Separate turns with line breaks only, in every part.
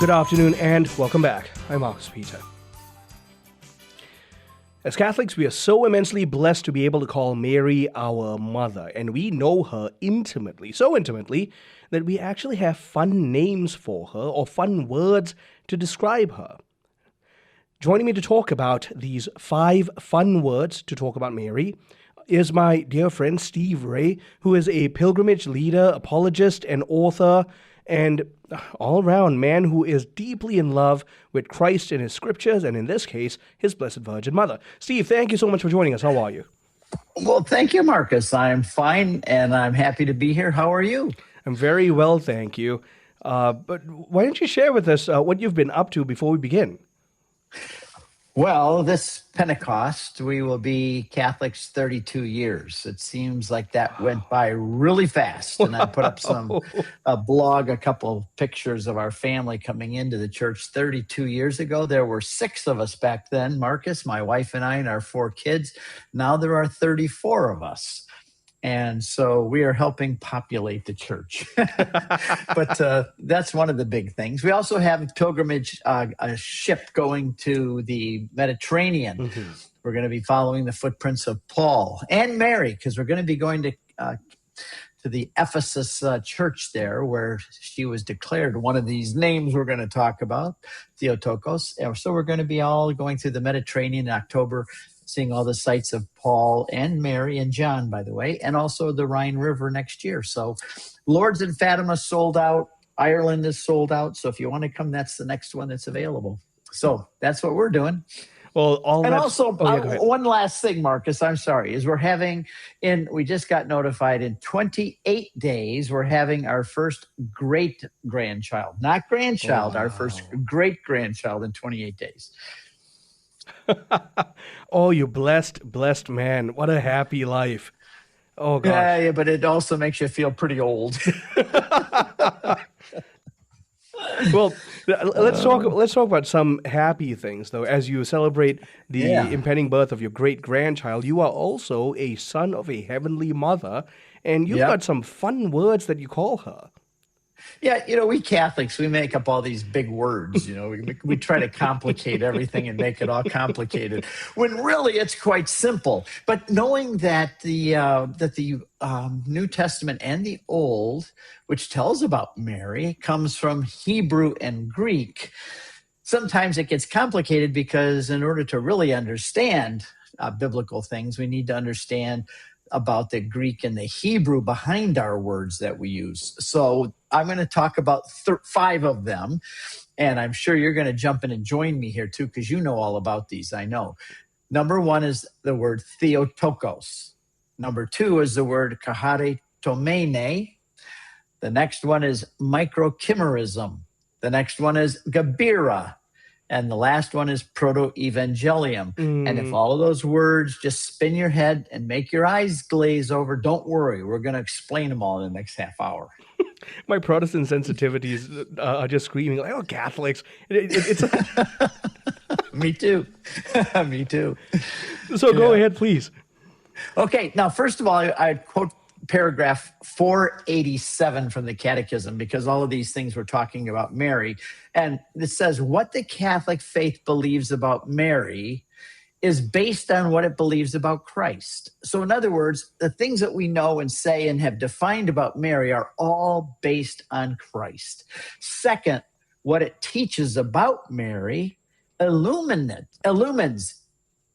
Good afternoon and welcome back. I'm Marcus Peter. As Catholics, we are so immensely blessed to be able to call Mary our mother, and we know her intimately, so intimately that we actually have fun names for her or fun words to describe her. Joining me to talk about these 5 fun words to talk about Mary is my dear friend Steve Ray, who is a pilgrimage leader, apologist, and author, and all-round man who is deeply in love with Christ and his scriptures, and in this case, his Blessed Virgin Mother. Steve, thank you so much for joining us. How are you?
Well, thank you, Marcus. I'm fine, and I'm happy to be here. How are you?
I'm very well, thank you. But why don't you share with us what you've been up to before we begin?
Well, this Pentecost, we will be Catholics 32 years. It seems like that went by really fast. And I put up a blog, a couple pictures of our family coming into the church 32 years ago. There were 6 of us back then, Marcus, my wife and I, and our 4 kids. Now there are 34 of us. And so we are helping populate the church. But that's one of the big things. We also have a pilgrimage, a ship going to the Mediterranean. Mm-hmm. We're going to be following the footprints of Paul and Mary, because we're going to be going to the Ephesus church there, where she was declared one of these names we're going to talk about, Theotokos. So we're going to be all going through the Mediterranean in October, seeing all the sites of Paul and Mary and John, by the way, and also the Rhine River next year. So Lourdes and Fatima sold out. Ireland is sold out. So if you want to come, that's the next one that's available. So that's what we're doing.
Well,
one last thing, Marcus, I'm sorry, is we just got notified in 28 days, we're having our first great-grandchild, not grandchild, our first great-grandchild in 28 days.
Oh, you blessed man. What a happy life. Oh, gosh.
Yeah, but it also makes you feel pretty old.
Well, let's talk about some happy things, though. As you celebrate the impending birth of your great-grandchild, you are also a son of a heavenly mother, and you've got some fun words that you call her.
Yeah, we Catholics, we make up all these big words. We try to complicate everything and make it all complicated, when really it's quite simple. But knowing that the New Testament and the Old, which tells about Mary, comes from Hebrew and Greek, sometimes it gets complicated, because in order to really understand biblical things, we need to understand about the Greek and the Hebrew behind our words that we use. So I'm going to talk about 5 of them, and I'm sure you're going to jump in and join me here too, because you know all about these, I know. Number 1 is the word Theotokos. Number 2 is the word Kaharitomene. The next one is microchimerism. The next one is Gabira. And the last one is proto-evangelium. And if all of those words just spin your head and make your eyes glaze over, don't worry. We're going to explain them all in the next half hour.
My Protestant sensitivities are just screaming, like, oh, Catholics.
Me too. Me too.
So go ahead, please.
Okay. Now, first of all, I quote paragraph 487 from the Catechism, because all of these things we're talking about Mary. And it says, what the Catholic faith believes about Mary is based on what it believes about Christ. So in other words, the things that we know and say and have defined about Mary are all based on Christ. Second, what it teaches about Mary illumines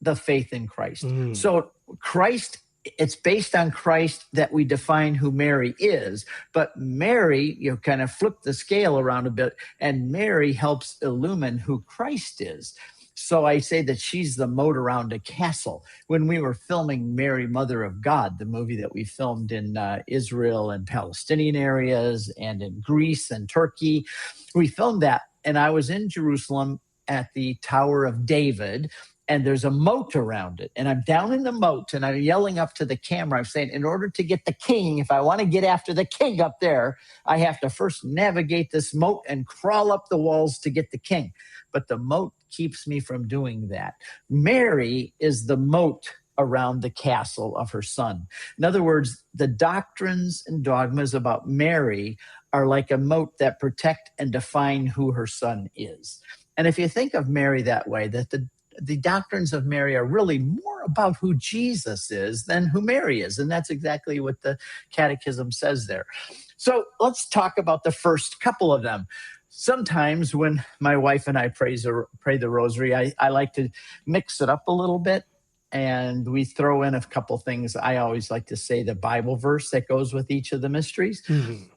the faith in Christ. So Christ, it's based on Christ that we define who Mary is. But Mary, kind of flip the scale around a bit, and Mary helps illumine who Christ is. So I say that she's the moat around a castle. When we were filming Mary, Mother of God, the movie that we filmed in Israel and Palestinian areas and in Greece and Turkey, we filmed that. And I was in Jerusalem at the Tower of David, and there's a moat around it. And I'm down in the moat, and I'm yelling up to the camera. I'm saying, in order to get the king, if I want to get after the king up there, I have to first navigate this moat and crawl up the walls to get the king. But the moat keeps me from doing that. Mary is the moat around the castle of her son. In other words, the doctrines and dogmas about Mary are like a moat that protect and define who her son is. And if you think of Mary that way, that the doctrines of Mary are really more about who Jesus is than who Mary is. And that's exactly what the Catechism says there. So let's talk about the first couple of them. Sometimes when my wife and I pray the rosary, I like to mix it up a little bit. And we throw in a couple things. I always like to say the Bible verse that goes with each of the mysteries.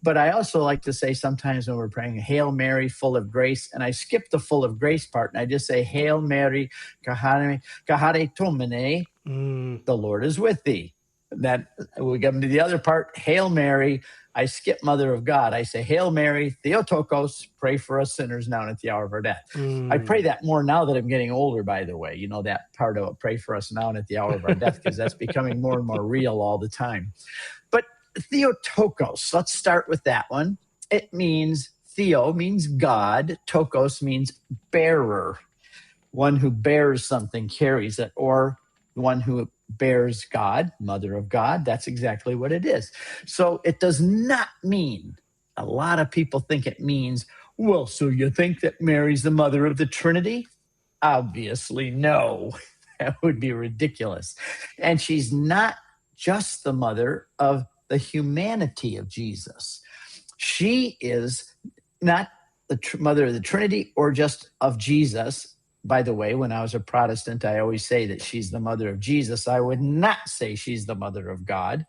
But I also like to say sometimes when we're praying, Hail Mary, full of grace, and I skip the full of grace part, and I just say, Hail Mary, kahare tomene, the Lord is with thee. That we get into the other part, Hail Mary, I skip Mother of God. I say, Hail Mary, Theotokos, pray for us sinners now and at the hour of our death. I pray that more now that I'm getting older, by the way. You know, that part of pray for us now and at the hour of our death, because that's becoming more and more real all the time. But Theotokos, let's start with that one. It means, Theo means God, Tokos means bearer, one who bears something, carries it, or one who bears God, Mother of God. That's exactly what it is. So it does not mean, a lot of people think it means, well, so you think that Mary's the mother of the Trinity? Obviously, no. That would be ridiculous. And she's not just the mother of the humanity of Jesus. She is not the mother of the Trinity or just of Jesus. By the way, when I was a Protestant, I always say that she's the mother of Jesus. I would not say she's the mother of God.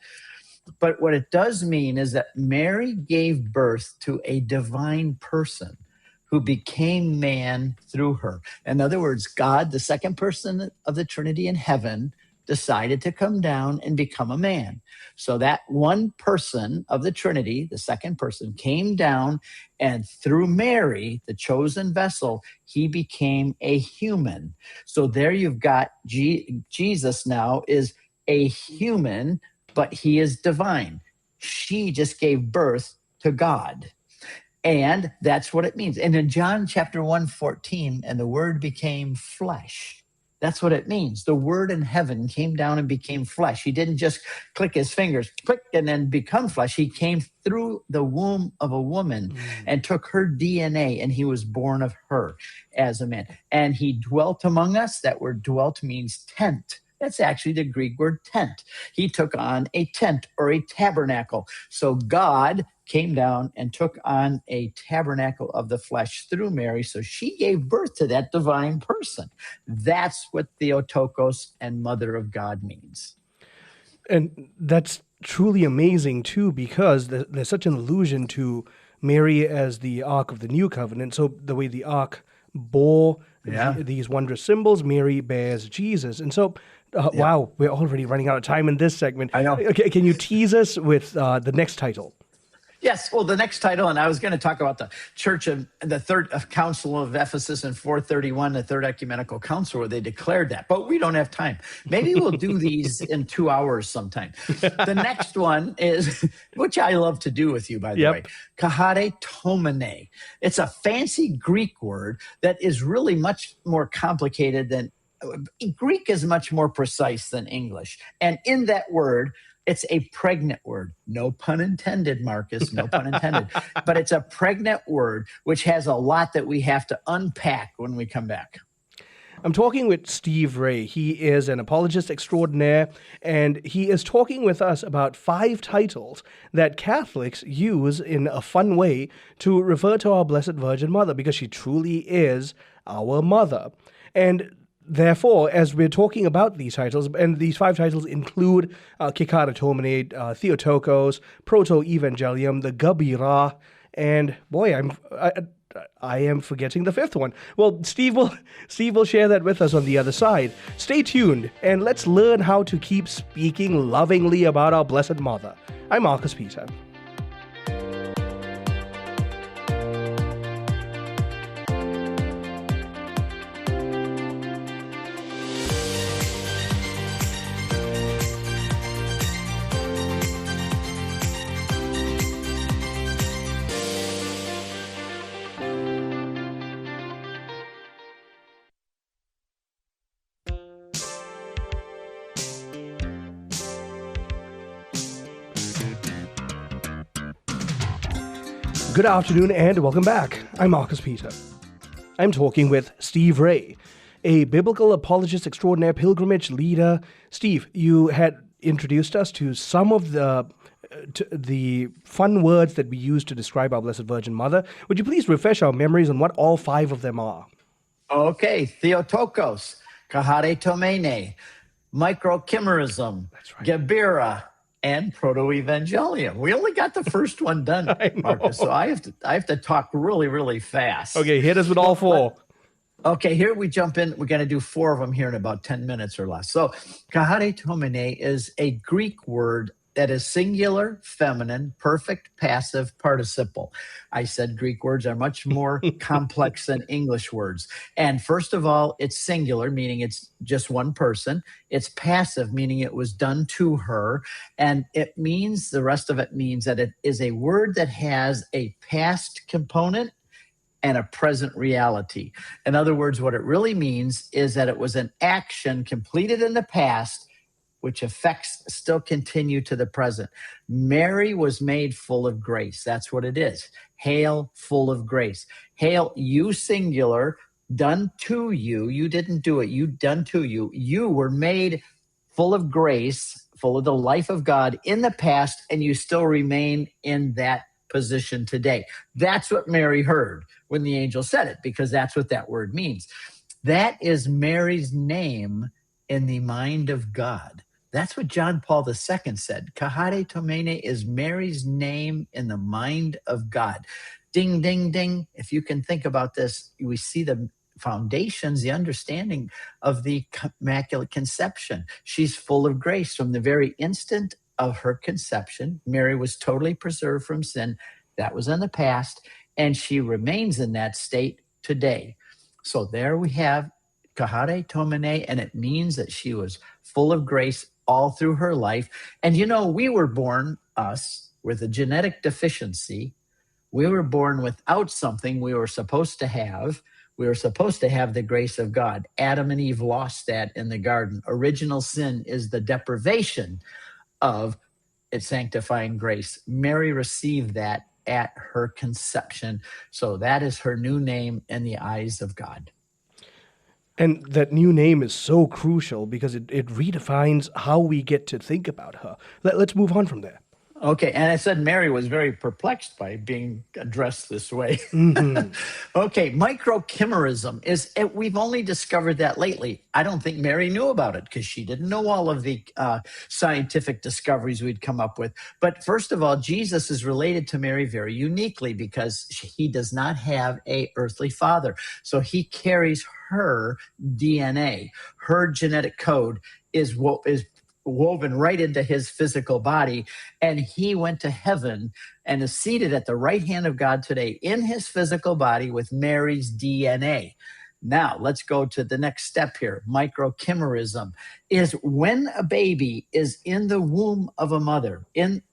But what it does mean is that Mary gave birth to a divine person who became man through her. In other words, God, the second person of the Trinity in heaven, decided to come down and become a man. So that one person of the Trinity, the second person, came down, and through Mary, the chosen vessel, he became a human. So there you've got Jesus now is a human, but he is divine. She just gave birth to God. And that's what it means. And in John chapter 1:14, and the word became flesh. That's what it means. The word in heaven came down and became flesh. He didn't just click his fingers, click, and then become flesh. He came through the womb of a woman and took her DNA, and he was born of her as a man. And he dwelt among us. That word dwelt means tent. That's actually the Greek word tent. He took on a tent or a tabernacle. So God came down and took on a tabernacle of the flesh through Mary. So she gave birth to that divine person. That's what Theotokos and Mother of God means.
And that's truly amazing, too, because there's such an allusion to Mary as the Ark of the New Covenant. So the way the Ark bore these wondrous symbols, Mary bears Jesus. And so, wow, we're already running out of time in this segment.
I know.
Okay, can you tease us with the next title?
Yes, well, the next title, and I was going to talk about the Church of the Third Council of Ephesus in 431, the Third Ecumenical Council, where they declared that. But we don't have time. Maybe we'll do these in 2 hours sometime. The next one is, which I love to do with you, by the way, kahare tomene. It's a fancy Greek word that is really much more complicated than Greek is much more precise than English. And in that word, it's a pregnant word. No pun intended, Marcus, no pun intended. But it's a pregnant word, which has a lot that we have to unpack when we come back.
I'm talking with Steve Ray. He is an apologist extraordinaire, and he is talking with us about 5 titles that Catholics use in a fun way to refer to our Blessed Virgin Mother, because she truly is our mother. And therefore, as we're talking about these titles, and these 5 titles include Kikara Tomene, Theotokos, Proto-Evangelium, the Gabira, and boy, I am forgetting the 5th one. Well, Steve will share that with us on the other side. Stay tuned, and let's learn how to keep speaking lovingly about our Blessed Mother. I'm Marcus Peter. Good afternoon and welcome back. I'm Marcus Peter. I'm talking with Steve Ray, a biblical apologist extraordinaire, pilgrimage leader. Steve, you had introduced us to some of the fun words that we use to describe our Blessed Virgin Mother. Would you please refresh our memories on what all 5 of them are?
Okay, Theotokos, Kahare Tomene, Microchimerism,
right.
Gebira, and Proto-Evangelium. We only got the first one done, Marcus, so I have to talk really, really fast.
Okay, hit us with all 4.
Okay, here we jump in. We're going to do 4 of them here in about 10 minutes or less. So, Kahare Tomene is a Greek word that is singular, feminine, perfect, passive, participle. I said Greek words are much more complex than English words. And first of all, it's singular, meaning it's just one person. It's passive, meaning it was done to her. And it means, the rest of it means that it is a word that has a past component and a present reality. In other words, what it really means is that it was an action completed in the past which effects still continue to the present. Mary was made full of grace. That's what it is. Hail, full of grace. Hail, you singular, done to you. You didn't do it. You done to you. You were made full of grace, full of the life of God in the past, and you still remain in that position today. That's what Mary heard when the angel said it, because that's what that word means. That is Mary's name in the mind of God. That's what John Paul II said. Kahare Tomene is Mary's name in the mind of God. Ding, ding, ding. If you can think about this, we see the foundations, the understanding of the Immaculate Conception. She's full of grace from the very instant of her conception. Mary was totally preserved from sin. That was in the past, and she remains in that state today. So there we have Kahare Tomene, and it means that she was full of grace all through her life. And you know, we were born, us, with a genetic deficiency. We were born without something we were supposed to have. We were supposed to have the grace of God. Adam and Eve lost that in the garden. Original sin is the deprivation of its sanctifying grace. Mary received that at her conception. So that is her new name in the eyes of God.
And that new name is so crucial because it redefines how we get to think about her. Let's move on from there.
Okay, and I said Mary was very perplexed by being addressed this way.
Mm-hmm.
Okay, microchimerism is, we've only discovered that lately. I don't think Mary knew about it because she didn't know all of the scientific discoveries we'd come up with. But first of all, Jesus is related to Mary very uniquely because he does not have an earthly father. So he carries her DNA. Her genetic code is woven right into his physical body, and he went to heaven and is seated at the right hand of God today in his physical body with Mary's DNA. Now, let's go to the next step here. Microchimerism is when a baby is in the womb of a mother,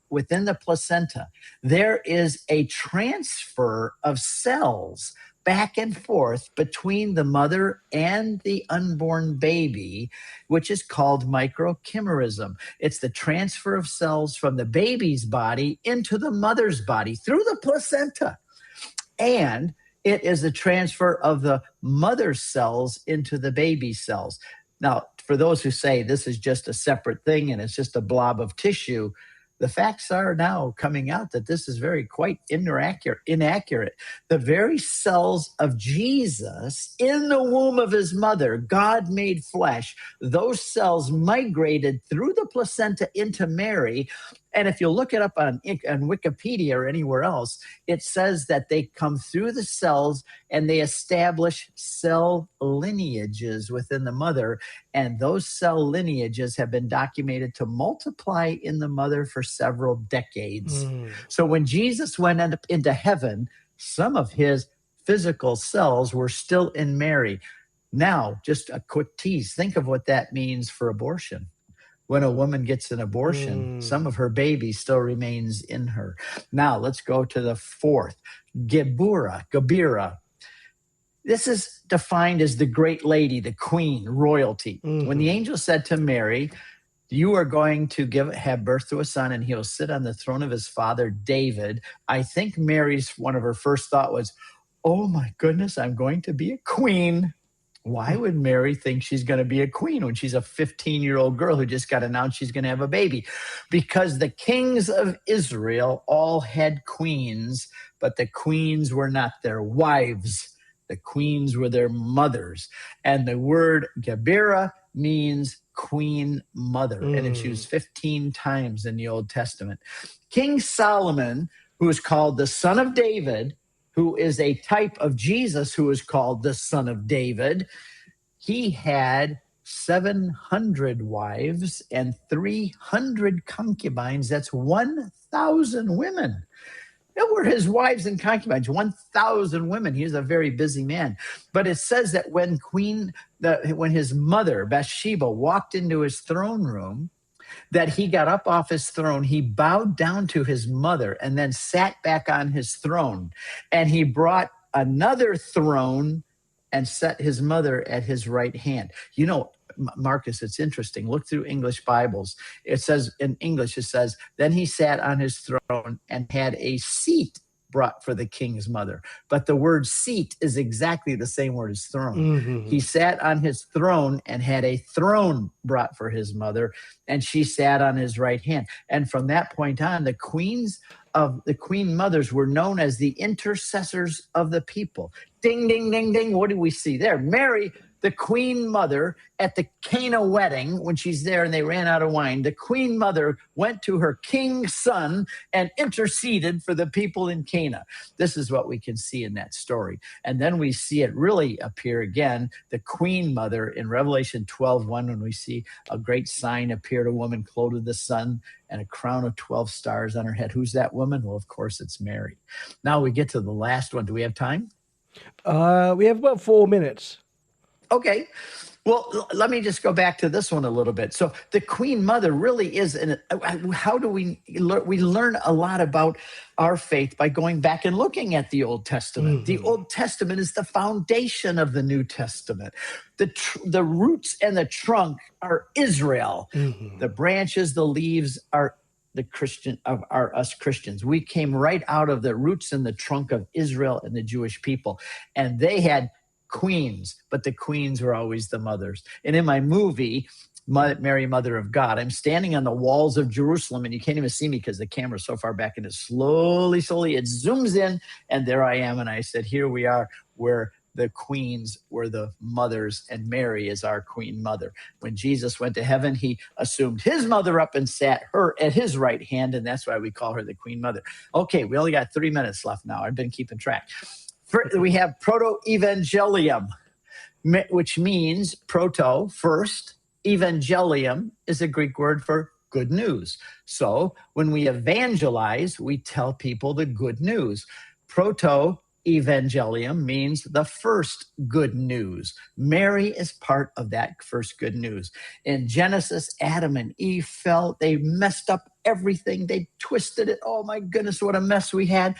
within the placenta, there is a transfer of cells back and forth between the mother and the unborn baby, which is called microchimerism. It's the transfer of cells from the baby's body into the mother's body through the placenta. And it is the transfer of the mother's cells into the baby's cells. Now, for those who say this is just a separate thing and it's just a blob of tissue, the facts are now coming out that this is quite inaccurate. The very cells of Jesus in the womb of his mother, God made flesh, those cells migrated through the placenta into Mary. And if you look it up on Wikipedia or anywhere else, it says that they come through the cells and they establish cell lineages within the mother. And those cell lineages have been documented to multiply in the mother for several decades. So when Jesus went into heaven, some of his physical cells were still in Mary. Now, just a quick tease. Think of what that means for abortion. When a woman gets an abortion, some of her baby still remains in her. Now, let's go to the fourth, Gebira. This is defined as the great lady, the queen, royalty. When the angel said to Mary, You are going to have birth to a son, and he'll sit on the throne of his father David. I think Mary's one of her first thought was, oh my goodness, I'm going to be a queen. Why would Mary think she's going to be a queen when she's a 15-year-old girl who just got announced she's going to have a baby? Because the kings of Israel all had queens, but the queens were not their wives. The queens were their mothers. And the word Gebera means queen mother, and it's used 15 times in the Old Testament. King Solomon, who is called the son of David, who is a type of Jesus, who is called the son of David, he had 700 wives and 300 concubines. That's 1,000 women. That were his wives and concubines, 1,000 women. He was a very busy man. But it says that when his mother, Bathsheba, walked into his throne room, that he got up off his throne, he bowed down to his mother and then sat back on his throne. And he brought another throne and set his mother at his right hand. You know, Marcus, it's interesting. Look through English Bibles. It says in English, it says, then he sat on his throne and had a seat brought for the king's mother. But the word seat is exactly the same word as throne. He sat on his throne and had a throne brought for his mother, and she sat on his right hand. And from that point on, the queen mothers were known as the intercessors of the people. Ding, ding, ding, ding. What do we see there? Mary, the queen mother, at the Cana wedding, when she's there and they ran out of wine, the queen mother went to her king's son and interceded for the people in Cana. This is what we can see in that story. And then we see it really appear again, the queen mother in Revelation 12:1, when we see a great sign appeared, a woman clothed with the sun and a crown of 12 stars on her head. Who's that woman? Well, of course, it's Mary. Now we get to the last one. Do we have time?
We have about 4 minutes.
Okay. Well, let me just go back to this one a little bit. So the Queen Mother really is, how do we learn a lot about our faith by going back and looking at the Old Testament. The Old Testament is the foundation of the New Testament. The roots and the trunk are Israel. The branches, the leaves are us Christians. We came right out of the roots and the trunk of Israel and the Jewish people. And they had queens, but the queens were always the mothers. And in my movie, Mary, Mother of God, I'm standing on the walls of Jerusalem, and you can't even see me because the camera's so far back, and it slowly, it zooms in, and there I am. And I said, here we are, where the queens were the mothers, and Mary is our queen mother. When Jesus went to heaven, he assumed his mother up and sat her at his right hand, and that's why we call her the queen mother. Okay, we only got 3 minutes left now. I've been keeping track. We have proto-evangelium, which means proto, first. Evangelium is a Greek word for good news. So when we evangelize, we tell people the good news. Proto-evangelium means the first good news. Mary is part of that first good news. In Genesis, Adam and Eve fell. They messed up everything. They twisted it. Oh my goodness, what a mess we had.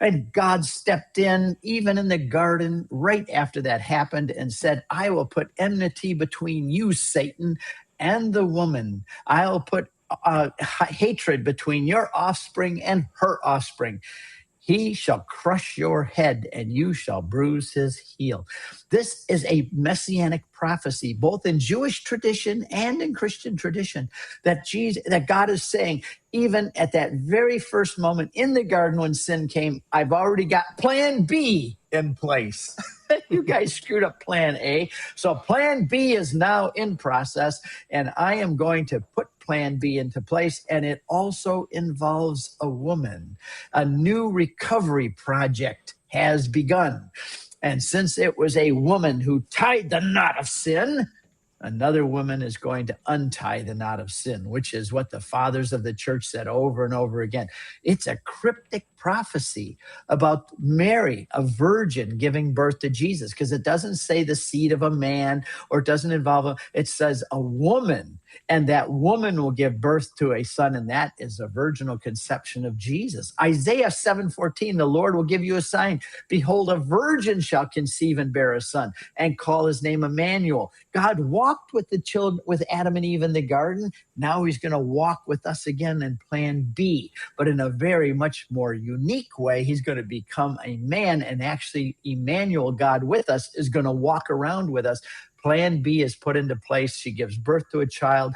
And God stepped in, even in the garden, right after that happened, and said, I will put enmity between you, Satan, and the woman. I'll put hatred between your offspring and her offspring. He shall crush your head, and you shall bruise his heel. This is a messianic prophecy, both in Jewish tradition and in Christian tradition, that God is saying, even at that very first moment in the garden when sin came, I've already got plan B in place. You guys screwed up plan A. So plan B is now in process, and I am going to put plan B into place, and it also involves a woman. A new recovery project has begun. And since it was a woman who tied the knot of sin, another woman is going to untie the knot of sin, which is what the fathers of the church said over and over again. It's a cryptic prophecy about Mary, a virgin, giving birth to Jesus, because it doesn't say the seed of a man, or it doesn't involve it says a woman. And that woman will give birth to a son, and that is a virginal conception of Jesus. Isaiah 7:14, the Lord will give you a sign. Behold, a virgin shall conceive and bear a son, and call his name Emmanuel. God walked with the children, with Adam and Eve in the garden. Now he's going to walk with us again in plan B, but in a very much more unique way. He's going to become a man, and actually Emmanuel, God with us, is going to walk around with us. Plan B is put into place. She gives birth to a child.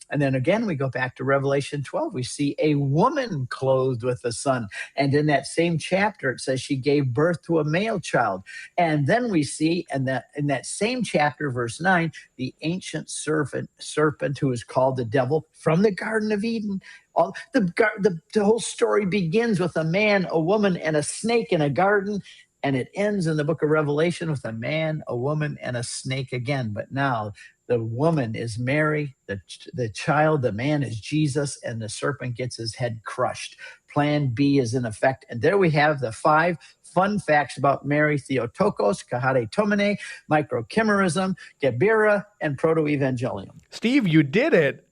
And then again, we go back to Revelation 12. We see a woman clothed with a son. And in that same chapter, it says she gave birth to a male child. And then we see in that same chapter, verse 9, the ancient serpent who is called the devil from the Garden of Eden. The whole story begins with a man, a woman, and a snake in a garden. And it ends in the book of Revelation with a man, a woman, and a snake again. But now the woman is Mary, the child, the man is Jesus, and the serpent gets his head crushed. Plan B is in effect. And there we have the 5 fun facts about Mary: Theotokos, Kahare microchimerism, Gebira, and Proto-Evangelium.
Steve, you did it.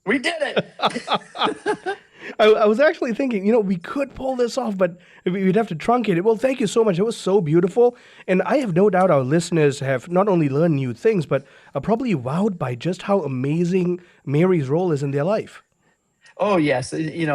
We did it.
I was actually thinking, we could pull this off, but we'd have to truncate it. Well, thank you so much. It was so beautiful. And I have no doubt our listeners have not only learned new things, but are probably wowed by just how amazing Mary's role is in their life.
Oh, yes.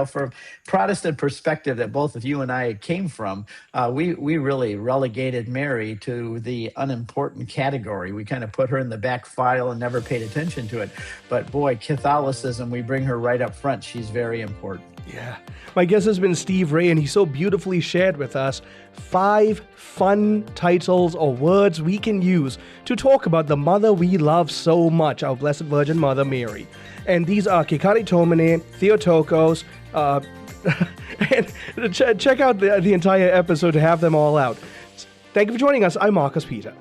From Protestant perspective that both of you and I came from, we really relegated Mary to the unimportant category. We kind of put her in the back file and never paid attention to it. But boy, Catholicism, we bring her right up front. She's very important.
Yeah. My guest has been Steve Ray, and he so beautifully shared with us 5 fun titles or words we can use to talk about the mother we love so much, our Blessed Virgin Mother Mary. And these are Kekari Tomene, Theotokos, and check out the entire episode to have them all out. Thank you for joining us. I'm Marcus Peter.